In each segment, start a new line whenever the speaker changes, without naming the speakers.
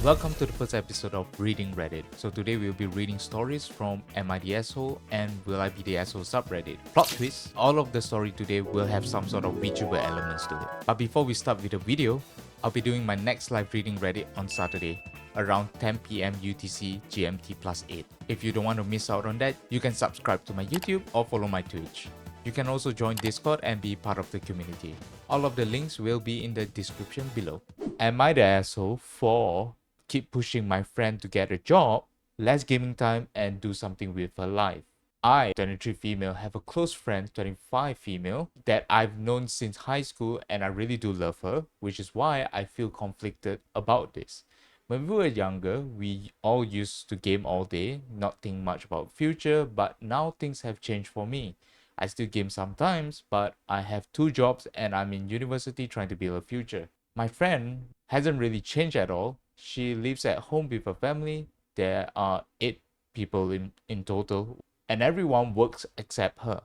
Welcome to the first episode of Reading Reddit. So today we'll be reading stories from Am I the Asshole and Will I Be the Asshole subreddit. Plot twist, all of the story today will have some sort of VTuber elements to it. But before we start with the video, I'll be doing my next live Reading Reddit on Saturday around 10 PM UTC GMT +8. If you don't want to miss out on that, you can subscribe to my YouTube or follow my Twitch. You can also join Discord and be part of the community. All of the links will be in the description below. Am I the asshole for keep pushing my friend to get a job, less gaming time, and do something with her life? I, 23 female, have a close friend, 25 female, that I've known since high school and I really do love her, which is why I feel conflicted about this. When we were younger, we all used to game all day, not think much about future, but now things have changed for me. I still game sometimes, but I have 2 jobs and I'm in university trying to build a future. My friend hasn't really changed at all. She lives at home with her family. There are 8 people in total, and everyone works except her.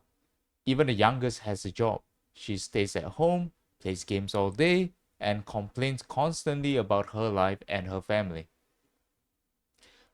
Even the youngest has a job. She stays at home, plays games all day, and complains constantly about her life and her family.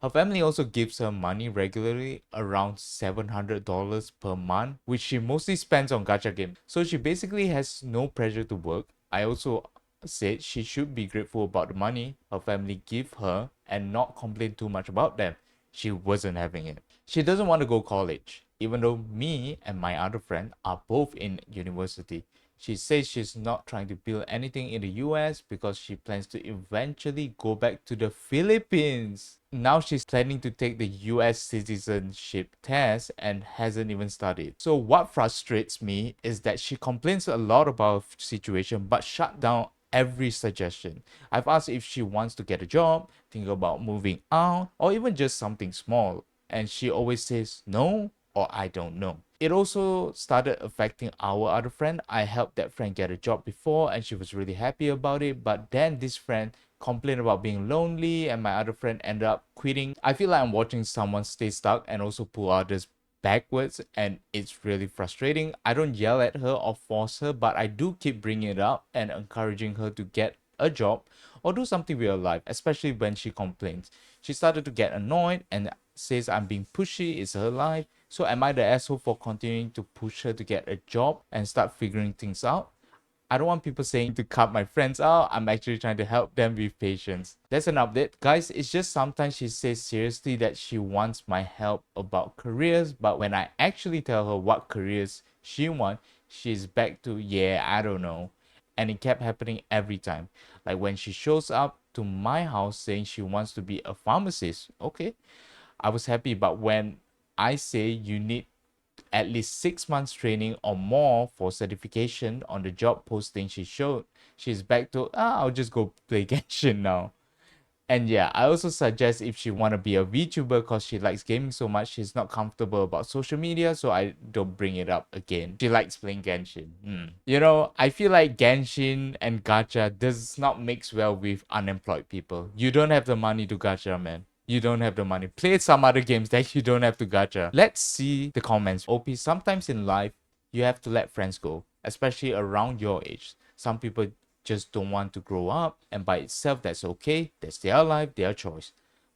Her family also gives her money regularly, around $700 per month, which she mostly spends on gacha games. So she basically has no pressure to work. I also said she should be grateful about the money her family give her and not complain too much about them. She wasn't having it. She doesn't want to go college, even though me and my other friend are both in university. She says she's not trying to build anything in the US because she plans to eventually go back to the Philippines. Now she's planning to take the US citizenship test and hasn't even studied. So what frustrates me is that she complains a lot about her situation but shut down every suggestion. I've asked if she wants to get a job, think about moving out, or even just something small, and she always says no or I don't know. It also started affecting our other friend. I helped that friend get a job before and she was really happy about it, but then this friend complained about being lonely and my other friend ended up quitting. I feel like I'm watching someone stay stuck and also pull others backwards, and it's really frustrating. I don't yell at her or force her, but I do keep bringing it up and encouraging her to get a job or do something with her life, especially when she complains. She started to get annoyed and says I'm being pushy, it's her life. So am I the asshole for continuing to push her to get a job and start figuring things out? I don't want people saying to cut my friends out. I'm actually trying to help them with patience. That's an update. Guys, it's just sometimes she says seriously that she wants my help about careers, but when I actually tell her what careers she wants, she's back to, yeah, I don't know. And it kept happening every time. Like when she shows up to my house saying she wants to be a pharmacist, okay, I was happy, but when I say you need at least 6 months training or more for certification on the job posting she showed, she's back to, I'll just go play Genshin now. And yeah, I also suggest if she want to be a VTuber because she likes gaming so much, she's not comfortable about social media, so I don't bring it up again. She likes playing Genshin. You know, I feel like Genshin and gacha does not mix well with unemployed people. You don't have the money to gacha, man. You don't have the money. Play some other games that you don't have to gacha. Let's see the comments. OP, sometimes in life, you have to let friends go, especially around your age. Some people just don't want to grow up, and by itself, that's okay. That's their life, their choice.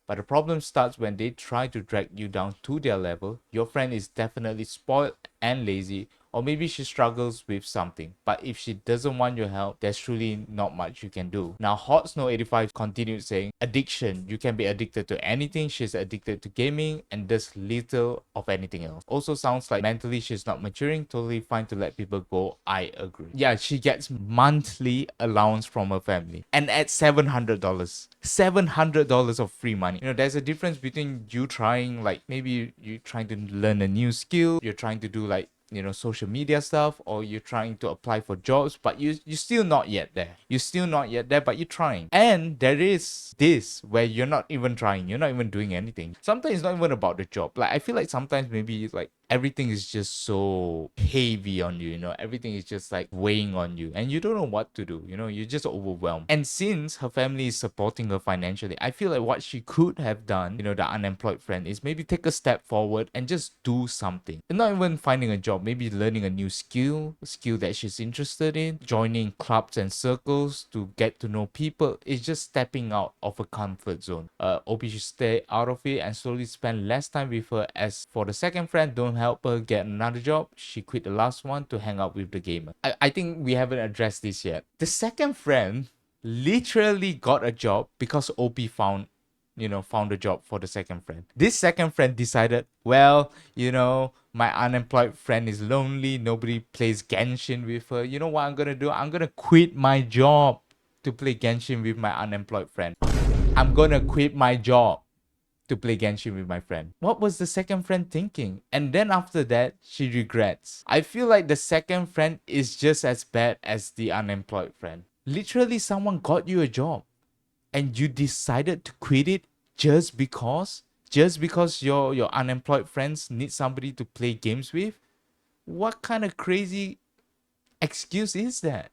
But the problem starts when they try to drag you down to their level. Your friend is definitely spoiled and lazy, or maybe she struggles with something. But if she doesn't want your help, there's truly not much you can do. Now, Hot Snow 85 continued saying, addiction. You can be addicted to anything. She's addicted to gaming and does little of anything else. Also sounds like mentally she's not maturing. Totally fine to let people go. I agree. Yeah, she gets monthly allowance from her family. And at $700. $700 of free money. You know, there's a difference between you trying, like maybe you're trying to learn a new skill, you're trying to do like, you know, social media stuff, or you're trying to apply for jobs, but you're still not yet there. You're still not yet there, but you're trying. And there is this where you're not even trying, you're not even doing anything. Sometimes it's not even about the job. Like I feel like sometimes maybe it's like everything is just so heavy on you, you know, everything is just like weighing on you and you don't know what to do, you know, you're just overwhelmed. And since her family is supporting her financially, I feel like what she could have done, you know, the unemployed friend, is maybe take a step forward and just do something. And not even finding a job, maybe learning a new skill, a skill that she's interested in, joining clubs and circles to get to know people. It's just stepping out of a comfort zone. OP should stay out of it and slowly spend less time with her. As for the second friend, don't help her get another job. She quit the last one to hang out with the gamer. I think we haven't addressed this yet. The second friend literally got a job because OP found a job for the second friend. This second friend decided, well, you know, my unemployed friend is lonely, nobody plays Genshin with her. You know what I'm gonna do? I'm gonna quit my job to play Genshin with my unemployed friend. I'm gonna quit my job to play Genshin with my friend. What was the second friend thinking? And then after that, she regrets. I feel like the second friend is just as bad as the unemployed friend. Literally, someone got you a job and you decided to quit it just because your unemployed friends need somebody to play games with. What kind of crazy excuse is that?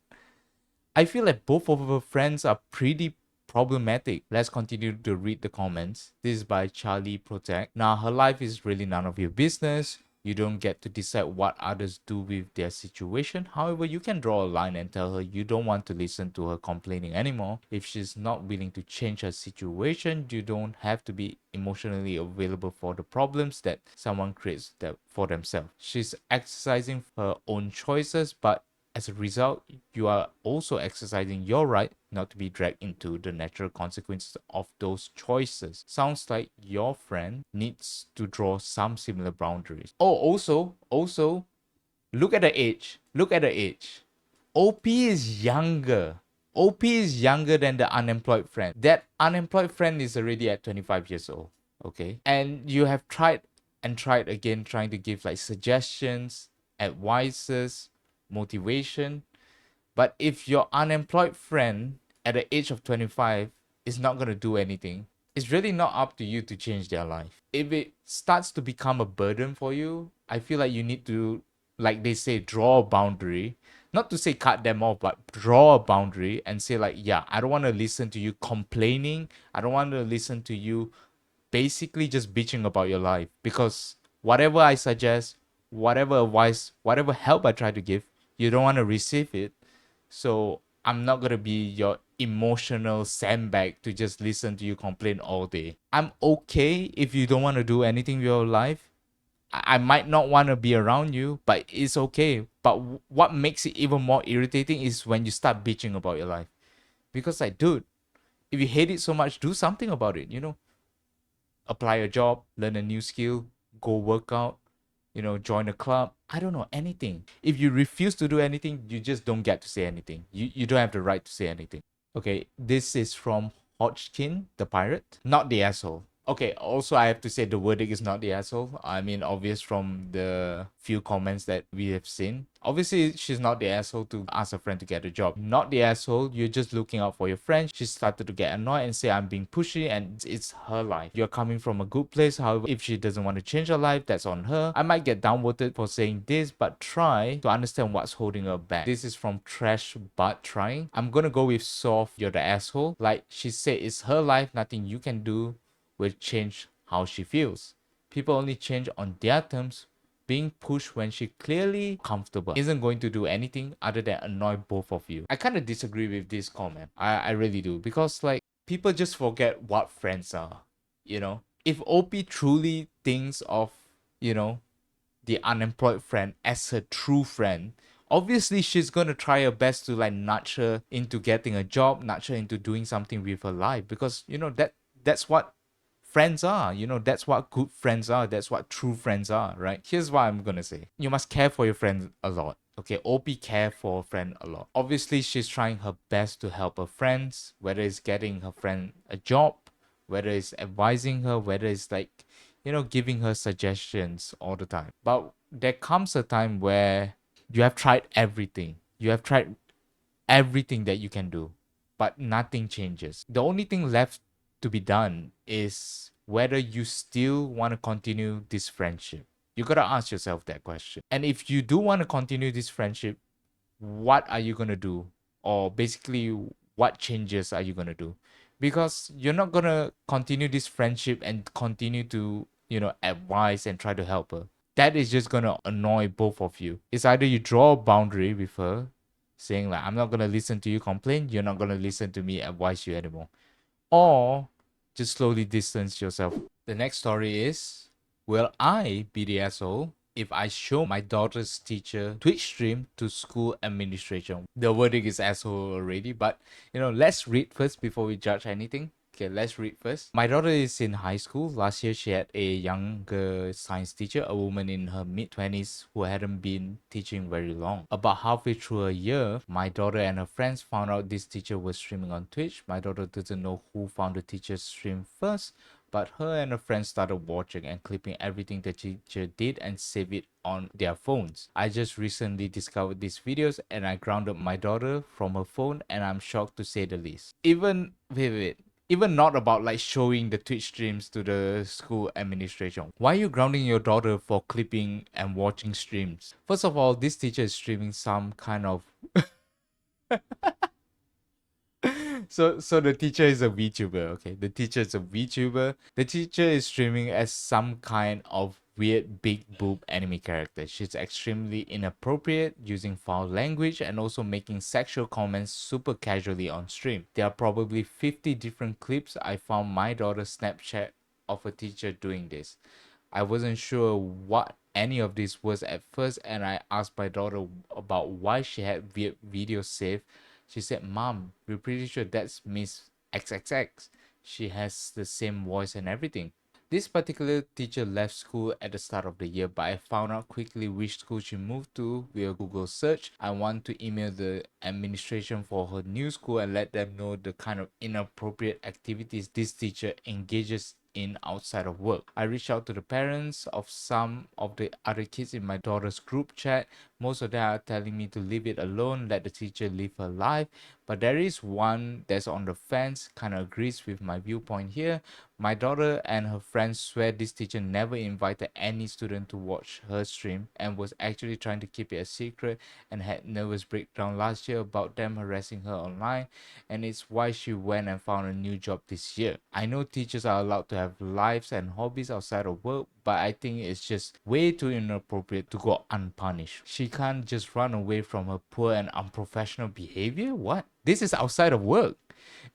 I feel like both of her friends are pretty problematic. Let's continue to read the comments. This is by Charlie Protect. Now, her life is really none of your business. You don't get to decide what others do with their situation. However, you can draw a line and tell her you don't want to listen to her complaining anymore. If she's not willing to change her situation, you don't have to be emotionally available for the problems that someone creates for themselves. She's exercising her own choices, but as a result, you are also exercising your right not to be dragged into the natural consequences of those choices. Sounds like your friend needs to draw some similar boundaries. Oh, also, look at the age. Look at the age. OP is younger. OP is younger than the unemployed friend. That unemployed friend is already at 25 years old. Okay. And you have tried and tried again, trying to give like suggestions, advices, motivation. But if your unemployed friend at the age of 25 is not going to do anything, it's really not up to you to change their life. If it starts to become a burden for you, I feel like you need to, like they say, draw a boundary. Not to say cut them off, but draw a boundary and say like, yeah, I don't want to listen to you complaining. I don't want to listen to you basically just bitching about your life, because whatever I suggest, whatever advice, whatever help I try to give, you don't want to receive it. So I'm not gonna be your emotional sandbag to just listen to you complain all day. I'm okay if you don't want to do anything with your life. I might not want to be around you, but it's okay. But what makes it even more irritating is when you start bitching about your life. Because like, dude, if you hate it so much, do something about it, you know? Apply a job, learn a new skill, go work out, you know, join a club. I don't know, anything. If you refuse to do anything, you just don't get to say anything. You don't have the right to say anything. Okay, this is from Hodgkin, the pirate, not the asshole. Okay, also I have to say the verdict is not the asshole. I mean, obvious from the few comments that we have seen. Obviously, she's not the asshole to ask a friend to get a job. Not the asshole, you're just looking out for your friend. She started to get annoyed and say, I'm being pushy, and it's her life. You're coming from a good place. However, if she doesn't want to change her life, that's on her. I might get downvoted for saying this, but try to understand what's holding her back. This is from Trash But Trying. I'm gonna go with soft, you're the asshole. Like she said, it's her life, nothing you can do will change how she feels. People only change on their terms. Being pushed when she clearly comfortable isn't going to do anything other than annoy both of you. I kind of disagree with this comment. I really do, because like people just forget what friends are. You know, if OP truly thinks of, you know, the unemployed friend as her true friend, obviously she's gonna try her best to like nudge her into getting a job, nudge her into doing something with her life, because you know that's what friends are. You know, that's what good friends are. That's what true friends are, right? Here's what I'm gonna say. You must care for your friends a lot. Okay, OP care for a friend a lot. Obviously, she's trying her best to help her friends, whether it's getting her friend a job, whether it's advising her, whether it's like, you know, giving her suggestions all the time. But there comes a time where you have tried everything. You have tried everything that you can do, but nothing changes. The only thing left to be done is whether you still want to continue this friendship. You gotta ask yourself that question. And if you do want to continue this friendship, what are you gonna do? Or basically, what changes are you gonna do? Because you're not gonna continue this friendship and continue to, advise and try to help her. That is just gonna annoy both of you. It's either you draw a boundary with her, saying like, I'm not gonna listen to you complain, you're not gonna listen to me advise you anymore. Or just slowly distance yourself. The next story is, will I be the asshole if I show my daughter's teacher Twitch stream to school administration? The wording is asshole already, but let's read first before we judge anything. Okay, let's read first. My daughter is in high school. Last year, she had a younger science teacher, a woman in her mid-20s who hadn't been teaching very long. About halfway through a year, my daughter and her friends found out this teacher was streaming on Twitch. My daughter doesn't know who found the teacher's stream first, but her and her friends started watching and clipping everything the teacher did and save it on their phones. I just recently discovered these videos and I grounded my daughter from her phone, and I'm shocked to say the least. Even not about like showing the Twitch streams to the school administration. Why are you grounding your daughter for clipping and watching streams? First of all, this teacher is streaming some kind of so the teacher is a VTuber, okay? The teacher is a VTuber. The teacher is streaming as some kind of weird big boob anime character. She's extremely inappropriate, using foul language and also making sexual comments super casually on stream. There are probably 50 different clips I found my daughter's Snapchat of a teacher doing this. I wasn't sure what any of this was at first, and I asked my daughter about why she had weird videos saved. She said, Mom, we're pretty sure that's Miss XXX. She has the same voice and everything. This particular teacher left school at the start of the year, but I found out quickly which school she moved to via Google search. I want to email the administration for her new school and let them know the kind of inappropriate activities this teacher engages in outside of work. I reached out to the parents of some of the other kids in my daughter's group chat. Most of them are telling me to leave it alone, let the teacher live her life. But there is one that's on the fence, kind of agrees with my viewpoint here. My daughter and her friends swear this teacher never invited any student to watch her stream and was actually trying to keep it a secret, and had nervous breakdown last year about them harassing her online, and it's why she went and found a new job this year. I know teachers are allowed to have lives and hobbies outside of work, but I think it's just way too inappropriate to go unpunished. She can't just run away from her poor and unprofessional behavior. What? This is outside of work.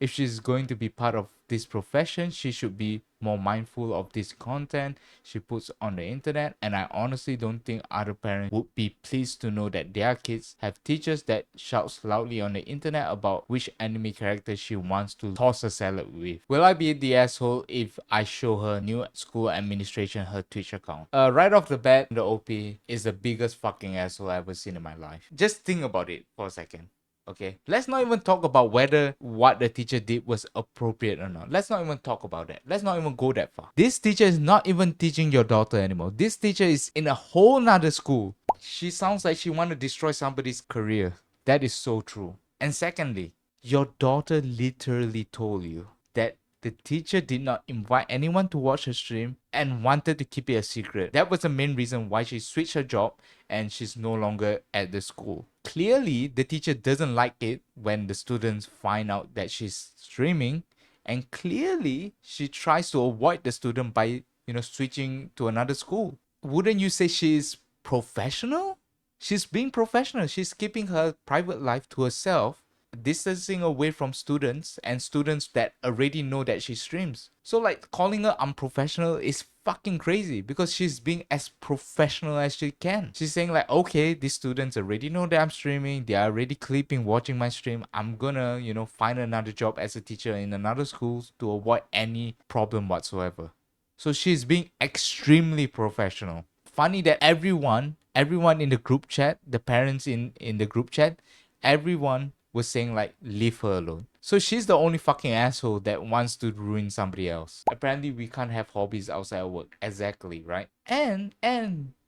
If she's going to be part of this profession, she should be more mindful of this content she puts on the internet. And I honestly don't think other parents would be pleased to know that their kids have teachers that shouts loudly on the internet about which anime character she wants to toss a salad with. Will I be the asshole if I show her new school administration her Twitch account? Right off the bat, the OP is the biggest fucking asshole I've ever seen in my life. Just think about it for a second. Okay, let's not even talk about whether what the teacher did was appropriate or not. Let's not even talk about that. Let's not even go that far. This teacher is not even teaching your daughter anymore. This teacher is in a whole nother school. She sounds like she want to destroy somebody's career. That is so true. And secondly, your daughter literally told you that the teacher did not invite anyone to watch her stream and wanted to keep it a secret. That was the main reason why she switched her job and she's no longer at the school. Clearly, the teacher doesn't like it when the students find out that she's streaming, and clearly she tries to avoid the student by, switching to another school. Wouldn't you say she's professional? She's being professional. She's keeping her private life to herself, distancing away from students and students that already know that she streams. So like calling her unprofessional is fucking crazy because she's being as professional as she can. She's saying like, okay, these students already know that I'm streaming. They are already clipping, watching my stream. I'm gonna, find another job as a teacher in another school to avoid any problem whatsoever. So she's being extremely professional. Funny that everyone in the group chat, the parents in the group chat, everyone was saying like, leave her alone. So she's the only fucking asshole that wants to ruin somebody else. Apparently we can't have hobbies outside of work. Exactly, right? And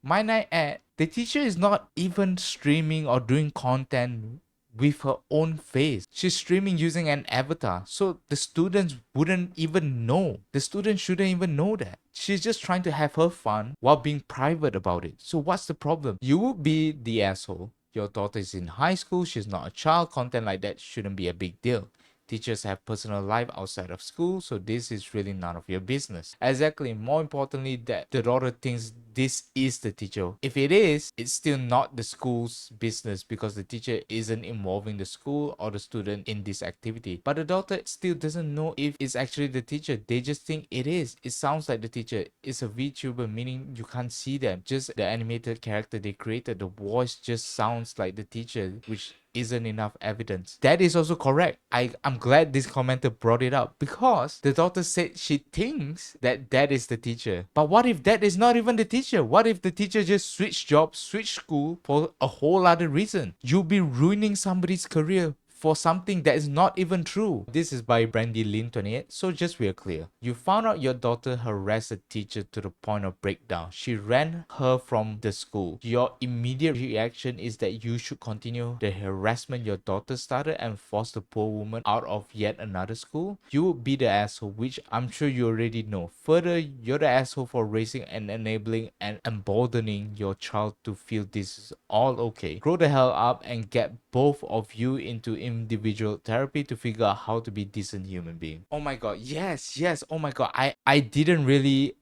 might I add, the teacher is not even streaming or doing content with her own face. She's streaming using an avatar. So the students wouldn't even know. The students shouldn't even know that. She's just trying to have her fun while being private about it. So what's the problem? You would be the asshole. Your daughter is in high school. She's not a child. Content like that shouldn't be a big deal. Teachers have personal life outside of school, so this is really none of your business. Exactly. More importantly, that the daughter thinks this is the teacher. If it is, it's still not the school's business because the teacher isn't involving the school or the student in this activity. But the daughter still doesn't know if it's actually the teacher. They just think it is. It sounds like the teacher. It's a VTuber, meaning you can't see them. Just the animated character they created. The voice just sounds like the teacher, which isn't enough evidence. That is also correct. I'm glad this commenter brought it up because the daughter said she thinks that that is the teacher. But what if that is not even the teacher? What if the teacher just switched jobs, switched school for a whole other reason? You'll be ruining somebody's career for something that is not even true. This is by Brandy Lin 28. So just real clear. You found out your daughter harassed a teacher to the point of breakdown. She ran her from the school. Your immediate reaction is that you should continue the harassment your daughter started and force the poor woman out of yet another school. You would be the asshole, which I'm sure you already know. Further, you're the asshole for raising and enabling and emboldening your child to feel this is all okay. Grow the hell up and get both of you into individual therapy to figure out how to be decent human being. Oh my god, yes, oh my god, I didn't really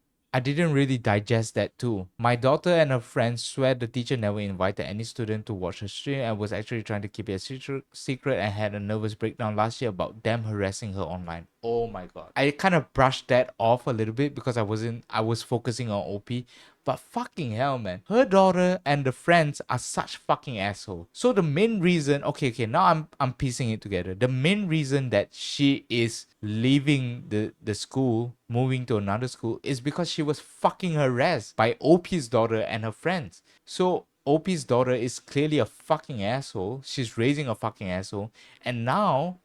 digest that too. My daughter and her friends swear the teacher never invited any student to watch her stream and was actually trying to keep it a secret and had a nervous breakdown last year about them harassing her online. Oh my god. I kind of brushed that off a little bit because I was focusing on OP. But fucking hell, man. Her daughter and the friends are such fucking assholes. So the main reason, okay, now I'm piecing it together. The main reason that she is leaving the school, moving to another school, is because she was fucking harassed by OP's daughter and her friends. So OP's daughter is clearly a fucking asshole. She's raising a fucking asshole. And now,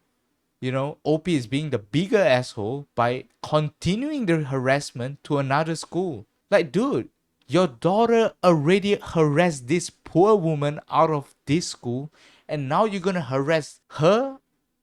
you know, OP is being the bigger asshole by continuing the harassment to another school. Like, dude, your daughter already harassed this poor woman out of this school, and now you're gonna harass her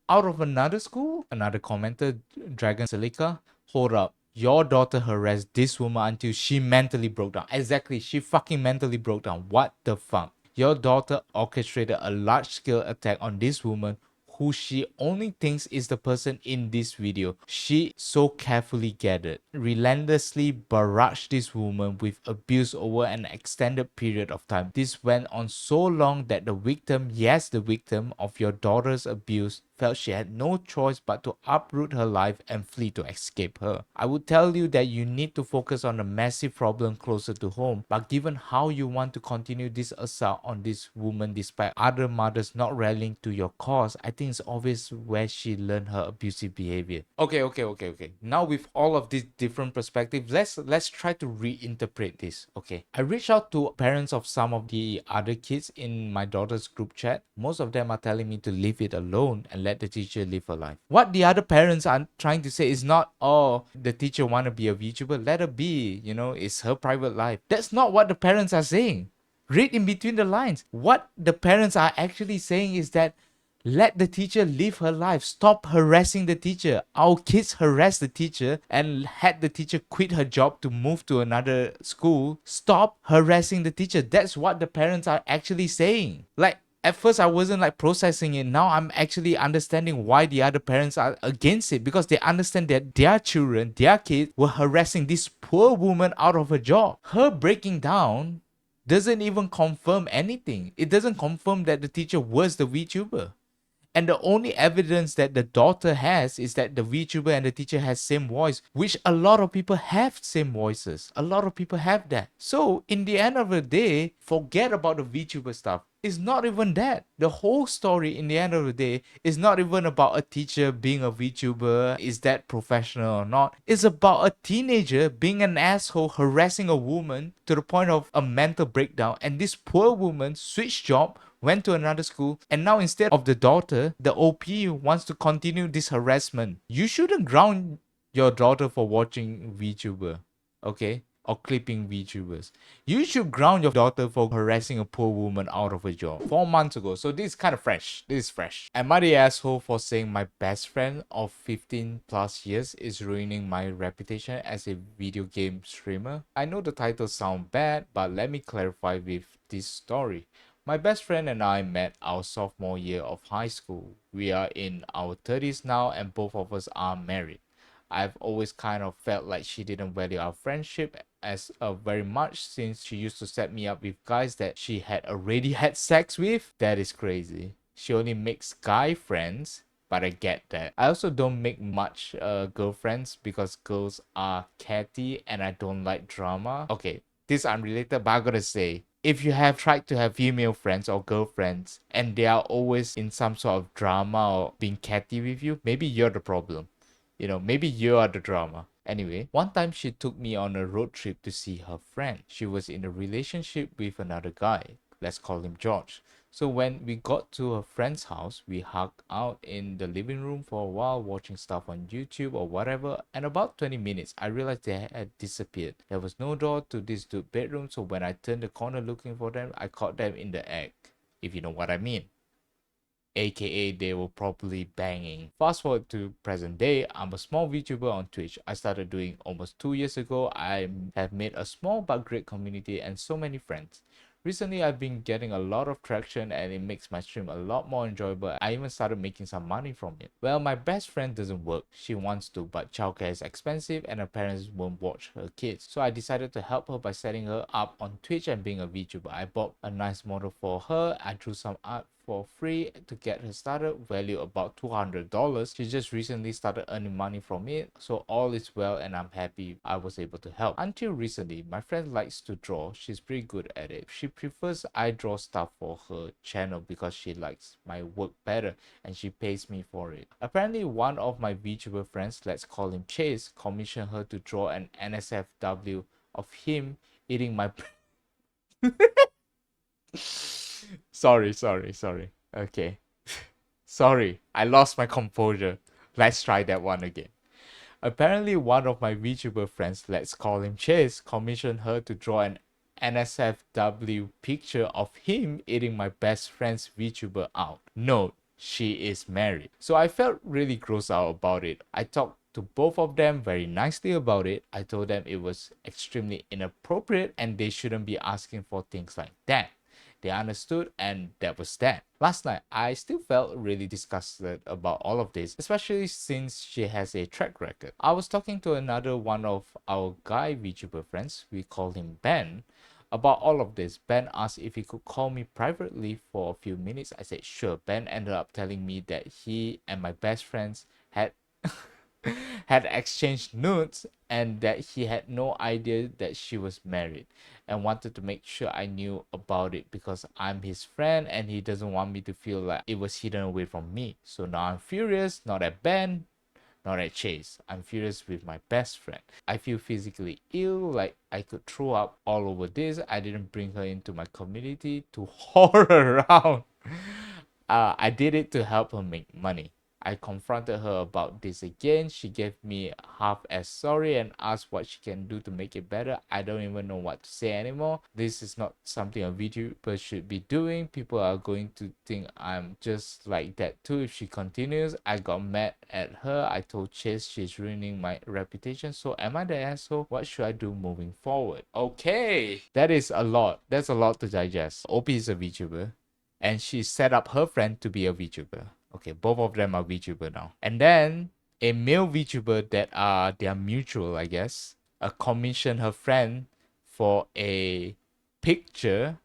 out of another school? Another commenter, Dragon Silica, hold up. Your daughter harassed this woman until she mentally broke down. Exactly, she fucking mentally broke down. What the fuck? Your daughter orchestrated a large-scale attack on this woman who she only thinks is the person in this video. She so carefully gathered, relentlessly barraged this woman with abuse over an extended period of time. This went on so long that the victim, yes, the victim of your daughter's abuse, felt she had no choice but to uproot her life and flee to escape her. I would tell you that you need to focus on the massive problem closer to home, but given how you want to continue this assault on this woman despite other mothers not rallying to your cause, I think it's obvious where she learned her abusive behavior. Okay. Now with all of these different perspectives, let's try to reinterpret this. Okay, I reached out to parents of some of the other kids in my daughter's group chat. Most of them are telling me to leave it alone and let the teacher live her life. What the other parents are trying to say is not, oh, the teacher want to be a VTuber, let her be, you know, it's her private life. That's not what the parents are saying. Read in between the lines. What the parents are actually saying is that let the teacher live her life. Stop harassing the teacher. Our kids harassed the teacher and had the teacher quit her job to move to another school. Stop harassing the teacher. That's what the parents are actually saying. Like, at first I wasn't like processing it. Now I'm actually understanding why the other parents are against it, because they understand that their children, their kids were harassing this poor woman out of her job. Her breaking down doesn't even confirm anything. It doesn't confirm that the teacher was the VTuber. And the only evidence that the daughter has is that the VTuber and the teacher has same voice, which a lot of people have same voices. A lot of people have that. So in the end of the day, forget about the VTuber stuff. It's not even that. The whole story in the end of the day is not even about a teacher being a VTuber, is that professional or not. It's about a teenager being an asshole harassing a woman to the point of a mental breakdown, and this poor woman switched job, went to another school, and now instead of the daughter, the OP wants to continue this harassment. You shouldn't ground your daughter for watching VTuber, okay? or clipping VTubers. You should ground your daughter for harassing a poor woman out of a job 4 months ago. So this is kind of fresh. This is fresh. Am I the asshole for saying my best friend of 15 plus years is ruining my reputation as a video game streamer? I know the title sounds bad, but let me clarify with this story. My best friend and I met our sophomore year of high school. We are in our 30s now and both of us are married. I've always kind of felt like she didn't value our friendship as very much since she used to set me up with guys that she had already had sex with. That is crazy. She only makes guy friends, but I get that. I also don't make much girlfriends because girls are catty and I don't like drama. Okay, this is unrelated, but I gotta say, if you have tried to have female friends or girlfriends and they are always in some sort of drama or being catty with you, maybe you're the problem. You know, maybe you are the drama. Anyway, one time she took me on a road trip to see her friend. She was in a relationship with another guy. Let's call him George. So when we got to her friend's house, we hung out in the living room for a while watching stuff on YouTube or whatever. And about 20 minutes, I realized they had disappeared. There was no door to this dude's bedroom, so when I turned the corner looking for them, I caught them in the act, if you know what I mean. AKA they were probably banging. Fast forward to present day, I'm a small VTuber on Twitch. I started doing almost 2 years ago. I have made a small but great community and so many friends. Recently, I've been getting a lot of traction and it makes my stream a lot more enjoyable. I even started making some money from it. Well, my best friend doesn't work. She wants to, but childcare is expensive and her parents won't watch her kids. So I decided to help her by setting her up on Twitch and being a VTuber. I bought a nice model for her. I drew some art for free to get her started, value about $200. She just recently started earning money from it, so all is well and I'm happy I was able to help. Until recently, my friend likes to draw. She's pretty good at it. She prefers I draw stuff for her channel because she likes my work better and she pays me for it. Apparently, one of my VTuber friends, let's call him Chase, commissioned her to draw an NSFW of him eating my sorry. Okay. Sorry, I lost my composure. Let's try that one again. Apparently, one of my VTuber friends, let's call him Chase, commissioned her to draw an NSFW picture of him eating my best friend's VTuber out. Note, she is married. So I felt really grossed out about it. I talked to both of them very nicely about it. I told them it was extremely inappropriate and they shouldn't be asking for things like that. They understood and that was that. Last night, I still felt really disgusted about all of this, especially since she has a track record. I was talking to another one of our guy VTuber friends, we call him Ben, about all of this. Ben asked if he could call me privately for a few minutes. I said sure. Ben ended up telling me that he and my best friends had had exchanged nudes and that he had no idea that she was married and wanted to make sure I knew about it because I'm his friend and he doesn't want me to feel like it was hidden away from me. So now I'm furious, not at Ben, not at Chase. I'm furious with my best friend. I feel physically ill, like I could throw up all over this. I didn't bring her into my community to whore around. I did it to help her make money. I confronted her about this again. She gave me half as sorry and asked what she can do to make it better. I don't even know what to say anymore. This is not something a VTuber should be doing. People are going to think I'm just like that too if she continues. I got mad at her. I told Chase she's ruining my reputation. So am I the asshole? What should I do moving forward? Okay, that is a lot. That's a lot to digest. OP is a VTuber and she set up her friend to be a VTuber. Okay, both of them are VTuber now. And then a male VTuber that they are mutual, I guess, commissioned her friend for a picture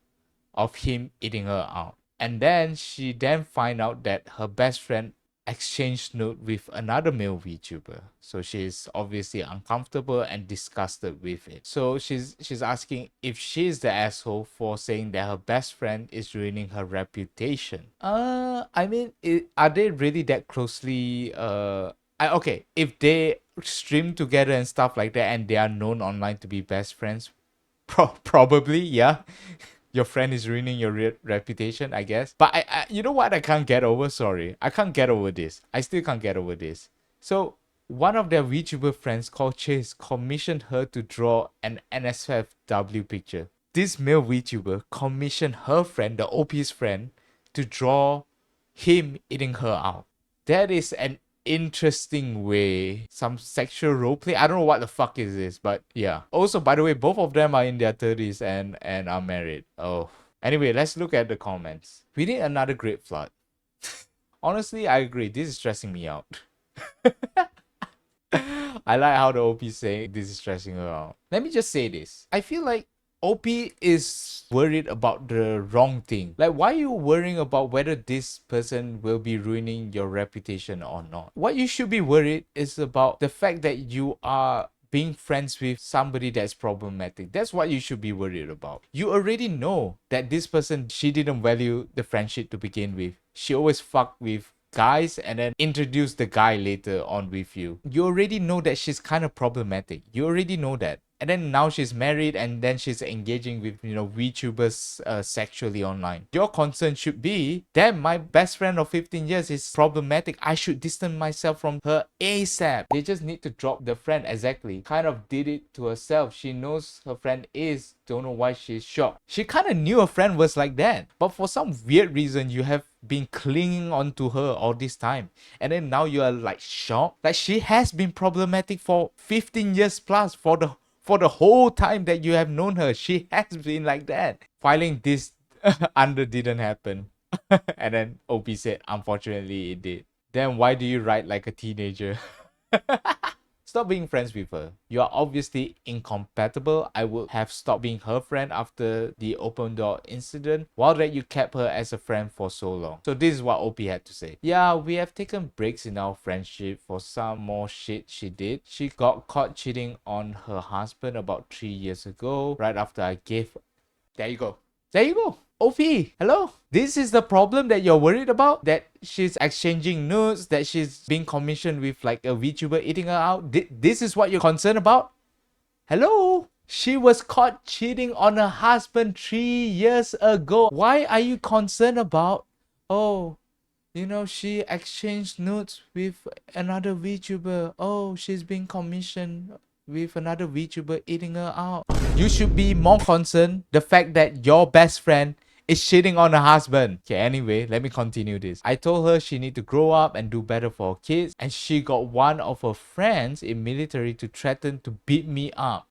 of him eating her out. And then she then find out that her best friend exchanged nude with another male VTuber. So she's obviously uncomfortable and disgusted with it. So she's asking if she's the asshole for saying that her best friend is ruining her reputation. I mean, are they really that closely okay, if they stream together and stuff like that and they are known online to be best friends, probably, yeah. Your friend is ruining your reputation, I guess. But you know what? I can't get over. Sorry, I can't get over this. I still can't get over this. So One of their VTuber friends called Chase commissioned her to draw an NSFW picture. This male VTuber commissioned her friend, the OP's friend, to draw him eating her out. That is an interesting way. Some sexual roleplay. I don't know what the fuck is this, but yeah. Also, by the way, both of them are in their 30s and are married. Oh. Anyway, let's look at the comments. We need another great flood. Honestly, I agree. This is stressing me out. I like how the OP is saying this is stressing her out. Let me just say this. I feel like OP is worried about the wrong thing. Like, why are you worrying about whether this person will be ruining your reputation or not? What you should be worried is about the fact that you are being friends with somebody that's problematic. That's what you should be worried about. You already know that this person, she didn't value the friendship to begin with. She always fucked with guys and then introduce the guy later on with you. You already know that she's kind of problematic. You already know that. And then now she's married and then she's engaging with, VTubers sexually online. Your concern should be, damn, my best friend of 15 years is problematic. I should distance myself from her ASAP. They just need to drop the friend. Exactly. Kind of did it to herself. She knows her friend is. Don't know why she's shocked. She kind of knew her friend was like that. But for some weird reason, you have been clinging on to her all this time. And then now you are like shocked. Like, she has been problematic for 15 years plus for the whole time that you have known her. She has been like that. Filing this under didn't happen. And then OP said, unfortunately it did. Then why do you write like a teenager? Stop being friends with her. You are obviously incompatible. I would have stopped being her friend after the open door incident, while that you kept her as a friend for so long. So this is what OP had to say. Yeah, we have taken breaks in our friendship for some more shit she did. She got caught cheating on her husband about 3 years ago, right after I gave... There you go. There you go. OP, hello? This is the problem that you're worried about? That she's exchanging nudes, that she's being commissioned with like a VTuber eating her out? This is what you're concerned about? Hello? She was caught cheating on her husband 3 years ago. Why are you concerned about, oh, she exchanged nudes with another VTuber. Oh, she's being commissioned with another VTuber eating her out. You should be more concerned the fact that your best friend is cheating on her husband. Okay, anyway, let me continue this. I told her she need to grow up and do better for her kids, and she got one of her friends in military to threaten to beat me up.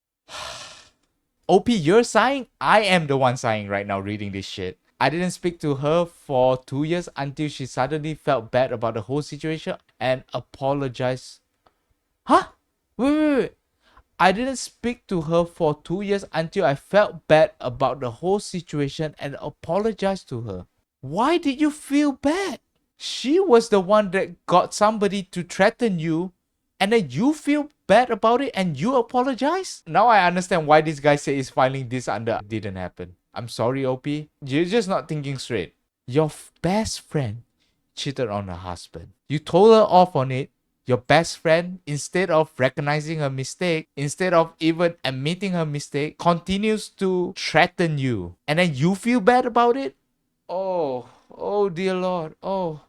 OP, you're sighing? I am the one sighing right now reading this shit. I didn't speak to her for 2 years until she suddenly felt bad about the whole situation and apologized. Huh? Wait. I didn't speak to her for 2 years until I felt bad about the whole situation and apologized to her. Why did you feel bad? She was the one that got somebody to threaten you, and then you feel bad about it and you apologize? Now I understand why this guy said he's filing this under didn't happen. I'm sorry, OP. You're just not thinking straight. Your best friend cheated on her husband. You told her off on it. Your best friend, instead of recognizing her mistake, instead of even admitting her mistake, continues to threaten you. And then you feel bad about it? Oh dear Lord. Oh,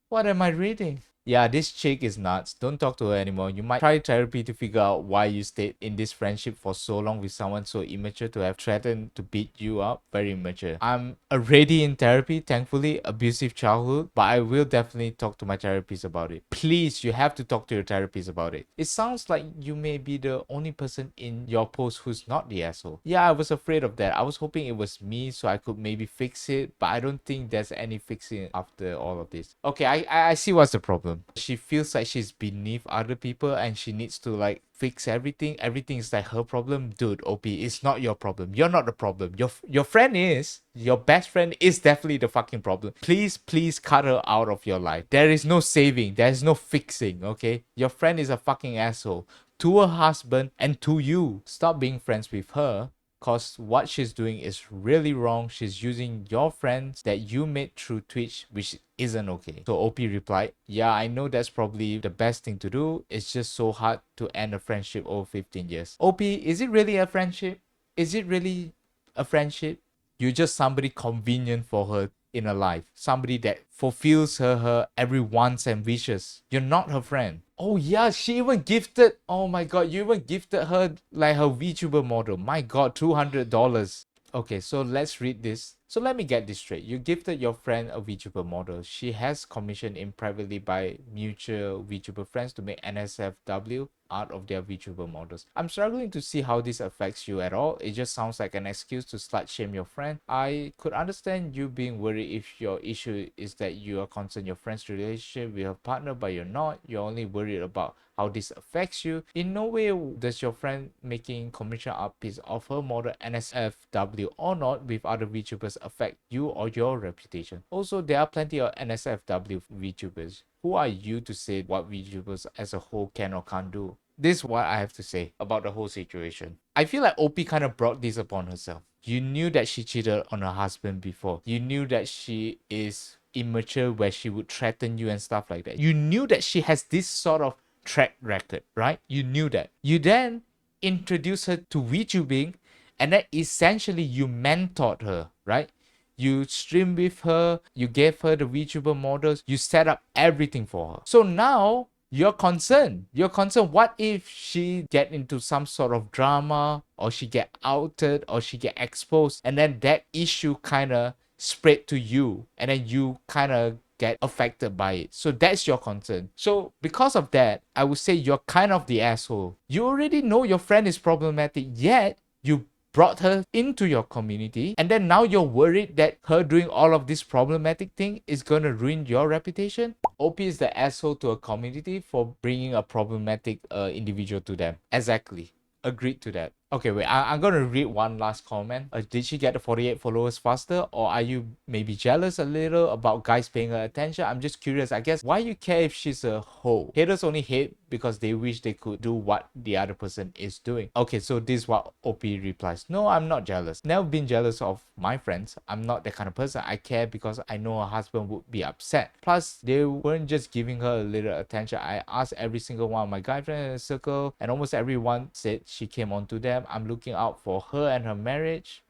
what am I reading? Yeah, this chick is nuts. Don't talk to her anymore. You might try therapy to figure out why you stayed in this friendship for so long with someone so immature to have threatened to beat you up. Very immature. I'm already in therapy, thankfully, abusive childhood, but I will definitely talk to my therapist about it. Please, you have to talk to your therapist about it. It sounds like you may be the only person in your post who's not the asshole. Yeah, I was afraid of that. I was hoping it was me so I could maybe fix it, but I don't think there's any fixing after all of this. Okay, I see what's the problem. She feels like she's beneath other people and she needs to like fix everything. Everything is like her problem. Dude, OP, it's not your problem. You're not the problem. Your friend is. Your best friend is definitely the fucking problem. Please cut her out of your life. There is no saving. There is no fixing, okay? Your friend is a fucking asshole to her husband and to you. Stop being friends with her. Because what she's doing is really wrong. She's using your friends that you made through Twitch, which isn't okay. So OP replied, yeah, I know that's probably the best thing to do. It's just so hard to end a friendship over 15 years. OP, is it really a friendship? Is it really a friendship? You're just somebody convenient for her in her life. Somebody that fulfills her every wants and wishes. You're not her friend. Oh yeah, she even gifted. Oh my god, you even gifted her like her VTuber model. My god, $200. Okay, so let's read this. So let me get this straight. You gifted your friend a VTuber model. She has commissioned in privately by mutual VTuber friends to make NSFW art of their VTuber models. I'm struggling to see how this affects you at all. It just sounds like an excuse to slut shame your friend. I could understand you being worried if your issue is that you are concerned your friend's relationship with her partner, but you're not. You're only worried about how this affects you. In no way does your friend making commission art piece of her model NSFW or not with other VTubers affect you or your reputation. Also, there are plenty of NSFW VTubers. Who are you to say what VTubers as a whole can or can't do? This is what I have to say about the whole situation. I feel like OP kind of brought this upon herself. You knew that she cheated on her husband before. You knew that she is immature where she would threaten you and stuff like that. You knew that she has this sort of track record, right? You knew that. You then introduced her to VTubing, and then essentially you mentored her, right? You stream with her, you gave her the VTuber models, you set up everything for her. So now you're concerned. You're concerned, what if she get into some sort of drama, or she get outed, or she get exposed, and then that issue kind of spread to you, and then you kind of get affected by it. So that's your concern. So because of that, I would say you're kind of the asshole. You already know your friend is problematic, yet you brought her into your community, and then now you're worried that her doing all of this problematic thing is gonna ruin your reputation. OP is the asshole to a community for bringing a problematic individual to them. Exactly. Agreed to that. Okay, wait, I'm gonna read one last comment. Did she get the 48 followers faster, or are you maybe jealous a little about guys paying her attention? I'm just curious. I guess, why you care if she's a hoe? Haters only hate because they wish they could do what the other person is doing. Okay, so this is what OP replies. No, I'm not jealous. Never been jealous of my friends. I'm not that kind of person. I care because I know her husband would be upset. Plus, they weren't just giving her a little attention. I asked every single one of my guy friends in the circle, and almost everyone said she came onto them. I'm looking out for her and her marriage.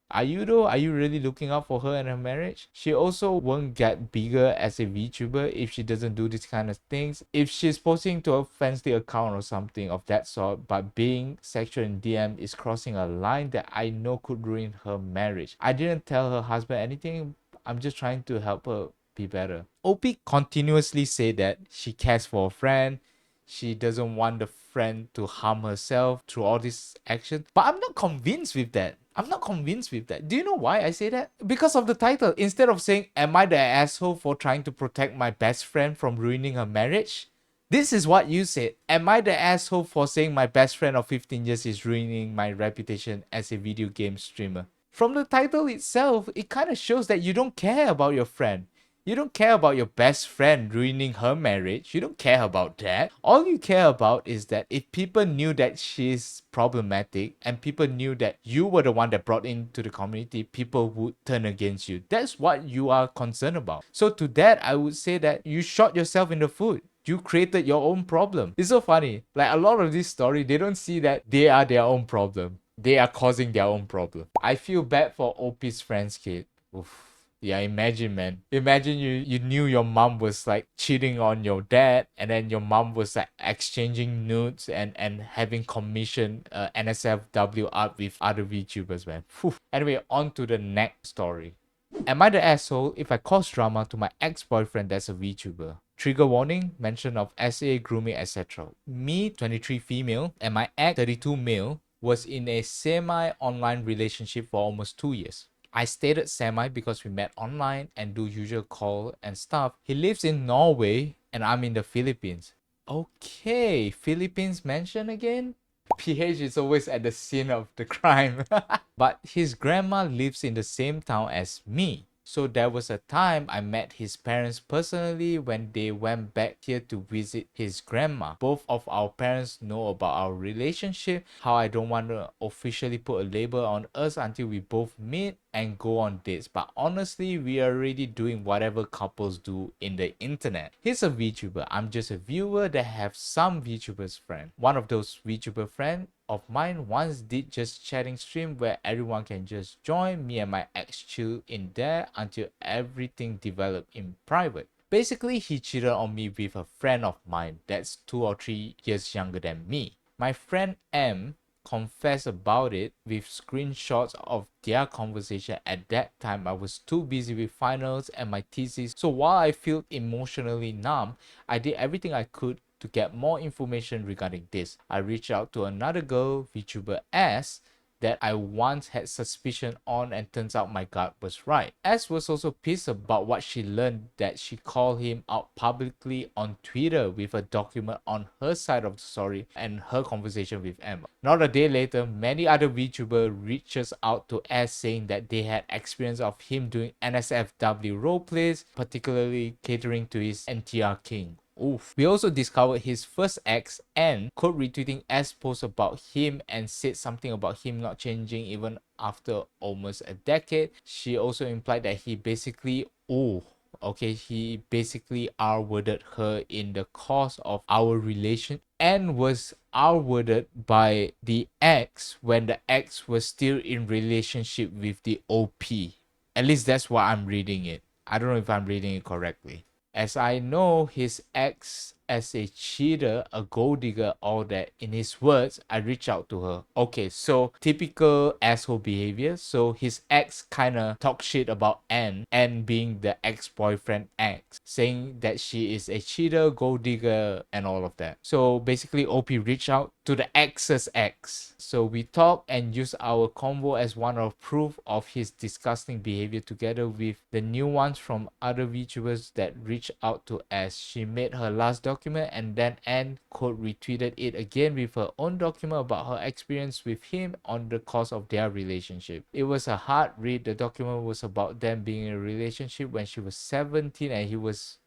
Are you though? Are you really looking out for her and her marriage? She also won't get bigger as a VTuber if she doesn't do these kind of things. If she's posting to a fancy account or something of that sort, but being sexual in DM is crossing a line that I know could ruin her marriage. I didn't tell her husband anything. I'm just trying to help her be better. OP continuously say that she cares for a friend. She doesn't want the friend to harm herself through all this action. But I'm not convinced with that. I'm not convinced with that. Do you know why I say that? Because of the title. Instead of saying, am I the asshole for trying to protect my best friend from ruining her marriage? This is what you said. Am I the asshole for saying my best friend of 15 years is ruining my reputation as a video game streamer? From the title itself, it kind of shows that you don't care about your friend. You don't care about your best friend ruining her marriage. You don't care about that. All you care about is that if people knew that she's problematic and people knew that you were the one that brought into the community, people would turn against you. That's what you are concerned about. So to that, I would say that you shot yourself in the foot. You created your own problem. It's so funny. Like, a lot of this story, they don't see that they are their own problem. They are causing their own problem. I feel bad for OP's friend's kid. Oof. Yeah, imagine, man. Imagine you knew your mom was like cheating on your dad, and then your mom was like exchanging nudes and having commission NSFW art with other VTubers, man. Whew. Anyway, on to the next story. Am I the asshole if I cause drama to my ex-boyfriend that's a VTuber? Trigger warning, mention of SA, grooming, etc. Me, 23 female, and my ex, 32 male, was in a semi-online relationship for almost 2 years. I stated semi because we met online and do usual call and stuff. He lives in Norway and I'm in the Philippines. Okay, Philippines mentioned again? PH is always at the scene of the crime. But his grandma lives in the same town as me. So there was a time I met his parents personally when they went back here to visit his grandma. Both of our parents know about our relationship, how I don't want to officially put a label on us until we both meet and go on dates. But honestly, we are already doing whatever couples do in the internet. He's a VTuber. I'm just a viewer that have some VTubers friend. One of those VTuber friend of mine once did just chatting stream where everyone can just join. Me and my ex chill in there until everything developed in private. Basically, he cheated on me with a friend of mine that's 2 or 3 years younger than me. My friend M confessed about it with screenshots of their conversation. At that time, I was too busy with finals and my thesis, so while I felt emotionally numb, I did everything I could to get more information regarding this. I reached out to another girl, VTuber S, that I once had suspicion on, and turns out my gut was right. S was also pissed about what she learned, that she called him out publicly on Twitter with a document on her side of the story and her conversation with Emma. Not a day later, many other VTubers reaches out to S saying that they had experience of him doing NSFW roleplays, particularly catering to his NTR king. Oof. We also discovered his first ex and quote retweeting S post about him and said something about him not changing even after almost a decade. She also implied that he basically he basically R-worded her in the course of our relation and was R-worded by the ex when the ex was still in relationship with the OP. At least that's what I'm reading it. I don't know if I'm reading it correctly. As I know his ex as a cheater, a gold digger, all that, in his words, I reached out to her. Okay, so typical asshole behavior. So his ex kind of talk shit about Anne being the ex-boyfriend ex, saying that she is a cheater, gold digger, and all of that. So basically, OP reached out to the ex's ex. So we talked and used our convo as one of proof of his disgusting behavior, together with the new ones from other VTubers that reached out to us. She made her last document and then Anne quote retweeted it again with her own document about her experience with him on the course of their relationship. It was a hard read. The document was about them being in a relationship when she was 17 and he was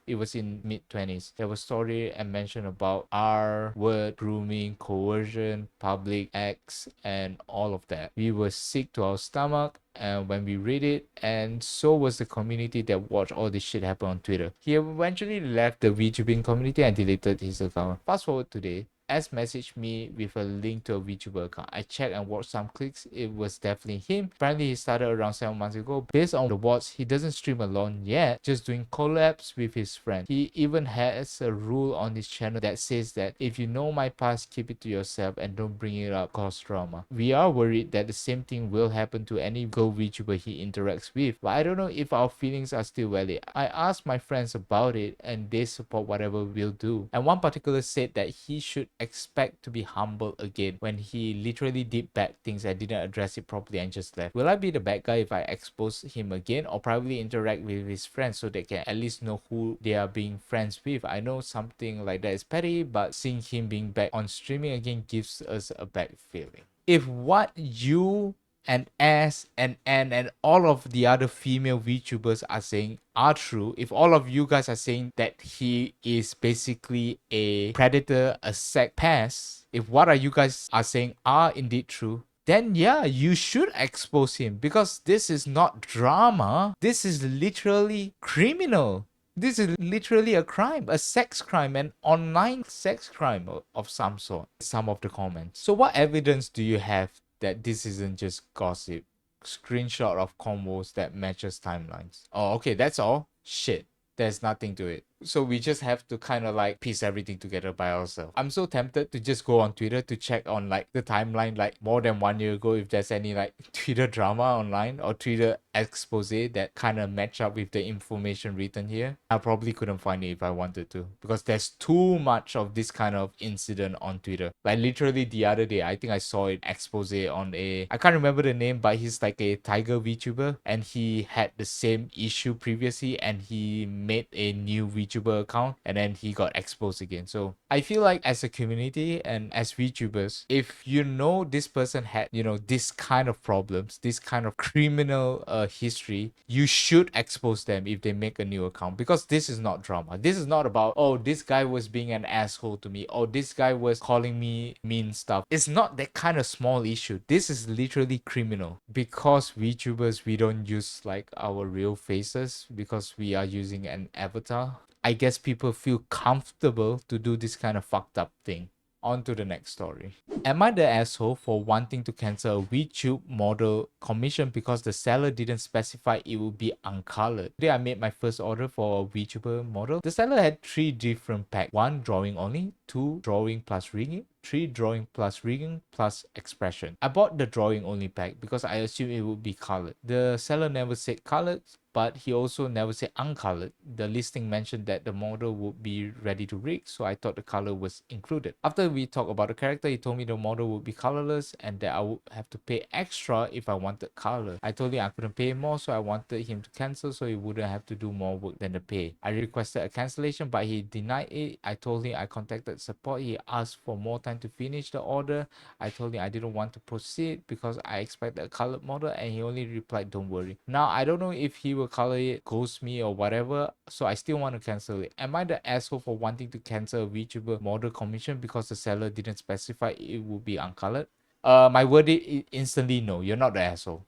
it was in mid-20s. There was story and mention about R-word, grooming, coercion, public acts, and all of that. We were sick to our stomach and when we read it, and so was the community that watched all this shit happen on Twitter. He eventually left the VTubing community and deleted his account. Fast forward today, S messaged me with a link to a VTuber account. I checked and watched some clicks. It was definitely him. Apparently, he started around 7 months ago. Based on the watch, he doesn't stream alone yet, just doing collabs with his friends. He even has a rule on his channel that says that if you know my past, keep it to yourself and don't bring it up, cause drama. We are worried that the same thing will happen to any girl VTuber he interacts with, but I don't know if our feelings are still valid. I asked my friends about it and they support whatever we'll do. And one particular said that he should expect to be humble again when he literally did bad things and didn't address it properly and just left. Will I be the bad guy if I expose him again, or probably interact with his friends so they can at least know who they are being friends with? I know something like that is petty, but seeing him being back on streaming again gives us a bad feeling. If what you and S and N and all of the other female VTubers are saying are true, if all of you guys are saying that he is basically a predator, a sex pest, if what are you guys are saying are indeed true, then yeah, you should expose him, because this is not drama. This is literally criminal. This is literally a crime, a sex crime, an online sex crime of some sort. Some of the comments. So what evidence do you have that this isn't just gossip? Screenshot of combos that matches timelines. Oh, okay, that's all? Shit. There's nothing to it. So we just have to kind of like piece everything together by ourselves. I'm so tempted to just go on Twitter to check on like the timeline like more than 1 year ago if there's any like Twitter drama online or Twitter expose that kind of match up with the information written here. I probably couldn't find it if I wanted to, because there's too much of this kind of incident on Twitter. Like literally the other day, I think I saw it expose on I can't remember the name, but he's like a tiger VTuber and he had the same issue previously and he made a new VTuber account and then he got exposed again. So I feel like as a community and as VTubers, if you know this person had, you know, this kind of problems, this kind of criminal history, you should expose them if they make a new account, because this is not drama. This is not about, oh, this guy was being an asshole to me, or this guy was calling me mean stuff. It's not that kind of small issue. This is literally criminal. Because VTubers, we don't use like our real faces because we are using an avatar. I guess people feel comfortable to do this kind of fucked up thing On to the next story. Am I the asshole for wanting to cancel a VTube model commission because the seller didn't specify it would be uncolored? Today I made my first order for a VTuber model. The seller had 3 different packs. 1 drawing only, 2 drawing plus rigging, 3 drawing plus rigging plus expression. I bought the drawing only pack because I assumed it would be colored. The seller never said colored, but he also never said uncolored. The listing mentioned that the model would be ready to rig, so I thought the color was included. After we talked about the character, he told me the model would be colorless and that I would have to pay extra if I wanted color. I told him I couldn't pay more, so I wanted him to cancel so he wouldn't have to do more work than the pay. I requested a cancellation, but he denied it. I told him I contacted support. He asked for more time to finish the order. I told him I didn't want to proceed because I expected a colored model, and he only replied, "Don't worry." Now, I don't know if he will color it, ghost me or whatever, so I still want to cancel it. Am I the asshole for wanting to cancel a VTuber model commission because the seller didn't specify it would be uncolored? My verdict is instantly no, you're not the asshole.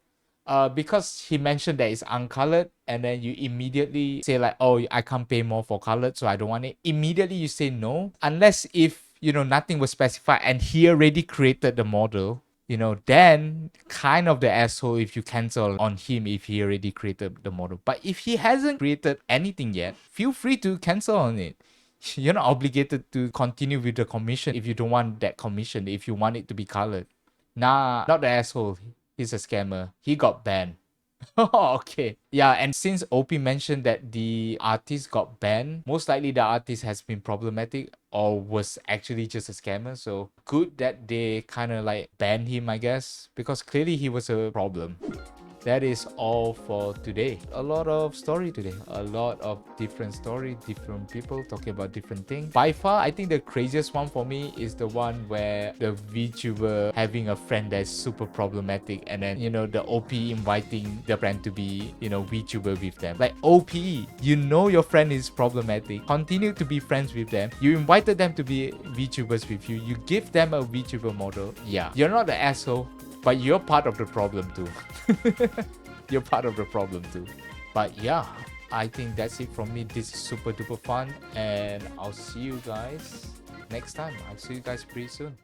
Because he mentioned that it's uncolored, and then you immediately say like, oh, I can't pay more for colored, so I don't want it. Immediately you say no, unless if, you know, nothing was specified and he already created the model, you know, then kind of the asshole if you cancel on him if he already created the model. But if he hasn't created anything yet, feel free to cancel on it. You're not obligated to continue with the commission if you don't want that commission, if you want it to be colored. Nah, not the asshole. He's a scammer. He got banned. Okay. Yeah, and since OP mentioned that the artist got banned, most likely the artist has been problematic or was actually just a scammer. So good that they kind of like banned him, I guess, because clearly he was a problem. That is all for today. A lot of story today. A lot of different story, different people talking about different things. By far, I think the craziest one for me is the one where the VTuber having a friend that's super problematic, and then, you know, the OP inviting the friend to be, you know, VTuber with them. Like, OP, you know your friend is problematic. Continue to be friends with them. You invited them to be VTubers with you. You give them a VTuber model. Yeah, you're not the asshole, but you're part of the problem too. You're part of the problem too. But yeah, I think that's it from me. This is super duper fun, and I'll see you guys next time. I'll see you guys pretty soon.